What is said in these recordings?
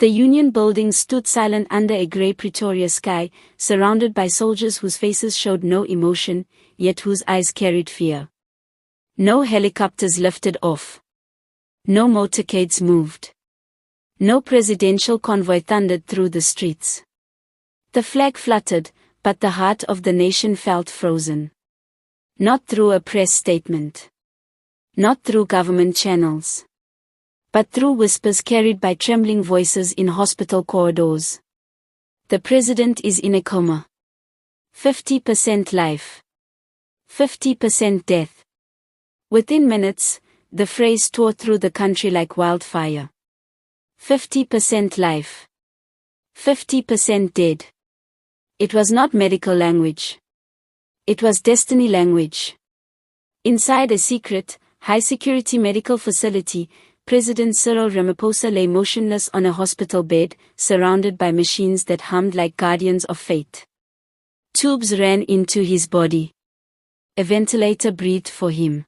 The Union building stood silent under a grey Pretoria sky, surrounded by soldiers whose faces showed no emotion, yet whose eyes carried fear. No helicopters lifted off. No motorcades moved. No presidential convoy thundered through the streets. The flag fluttered, but the heart of the nation felt frozen. Not through a press statement. Not through government channels. But through whispers carried by trembling voices in hospital corridors. The president is in a coma. 50% life. 50% death. Within minutes, the phrase tore through the country like wildfire. 50% life. 50% dead. It was not medical language. It was destiny language. Inside a secret, high-security medical facility, President Cyril Ramaphosa lay motionless on a hospital bed, surrounded by machines that hummed like guardians of fate. Tubes ran into his body. A ventilator breathed for him.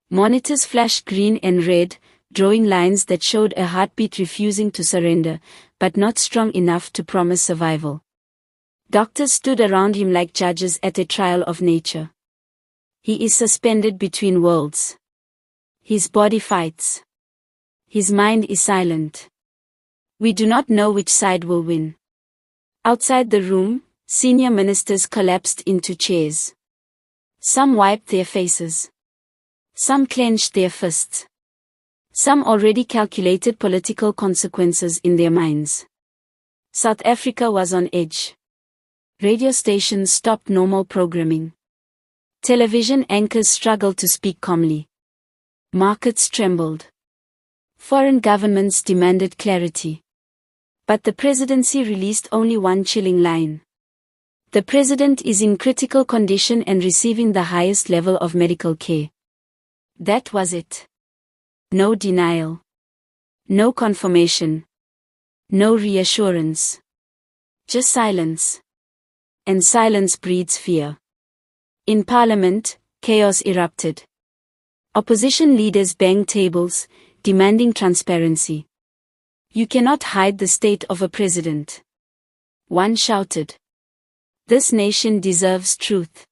Monitors flashed green and red, drawing lines that showed a heartbeat refusing to surrender, but not strong enough to promise survival. Doctors stood around him like judges at a trial of nature. He is suspended between worlds. His body fights. His mind is silent. We do not know which side will win. Outside the room, senior ministers collapsed into chairs. Some wiped their faces. Some clenched their fists. Some already calculated political consequences in their minds. South Africa was on edge. Radio stations stopped normal programming. Television anchors struggled to speak calmly. Markets trembled. Foreign governments demanded clarity. But the presidency released only one chilling line. The president is in critical condition and receiving the highest level of medical care. That was it. No denial. No confirmation. No reassurance. Just silence. And silence breeds fear. In Parliament, chaos erupted. Opposition leaders banged tables, demanding transparency. You cannot hide the state of a president. One shouted. This nation deserves truth.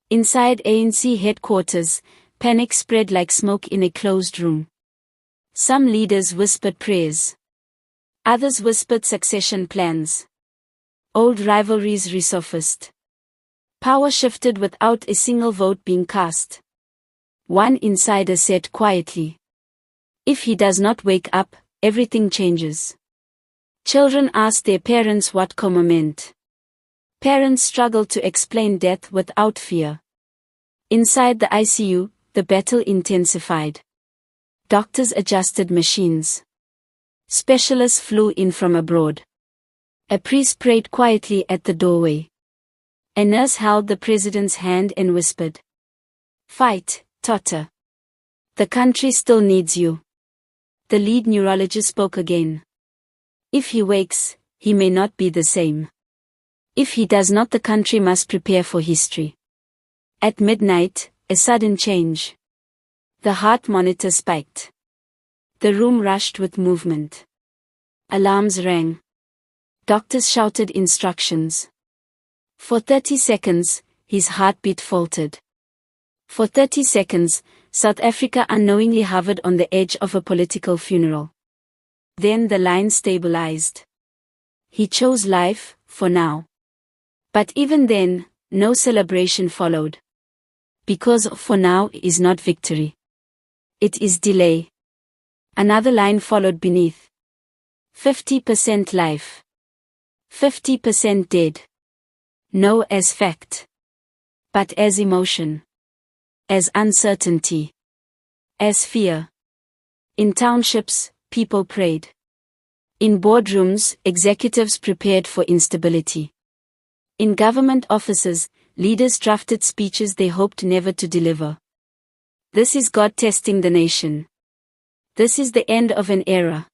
Inside ANC headquarters, panic spread like smoke in a closed room. Some leaders whispered prayers. Others whispered succession plans. Old rivalries resurfaced. Power shifted without a single vote being cast. One insider said quietly, "If he does not wake up, everything changes." Children asked their parents what coma meant. Parents struggled to explain death without fear. Inside the ICU, the battle intensified. Doctors adjusted machines. Specialists flew in from abroad. A priest prayed quietly at the doorway. A nurse held the president's hand and whispered, "Fight, Tota. The country still needs you." The lead neurologist spoke again. "If he wakes, he may not be the same. If he does not, the country must prepare for history." At midnight, a sudden change. The heart monitor spiked. The room rushed with movement. Alarms rang. Doctors shouted instructions. For 30 seconds, his heartbeat faltered. For 30 seconds, South Africa unknowingly hovered on the edge of a political funeral. Then the line stabilized. He chose life, for now. But even then, no celebration followed. Because for now is not victory. It is delay. Another line followed beneath. 50% life. 50% dead. No as fact. But as emotion. As uncertainty. As fear. In townships, people prayed. In boardrooms, executives prepared for instability. In government offices, leaders drafted speeches they hoped never to deliver. This is God testing the nation. This is the end of an era.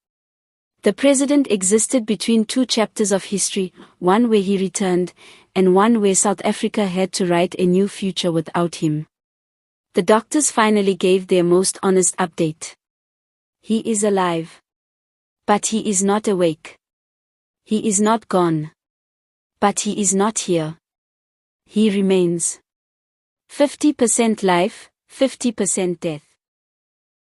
The president existed between two chapters of history, one where he returned, and one where South Africa had to write a new future without him. The doctors finally gave their most honest update. He is alive. But he is not awake. He is not gone. But he is not here. He remains. 50% life, 50% death.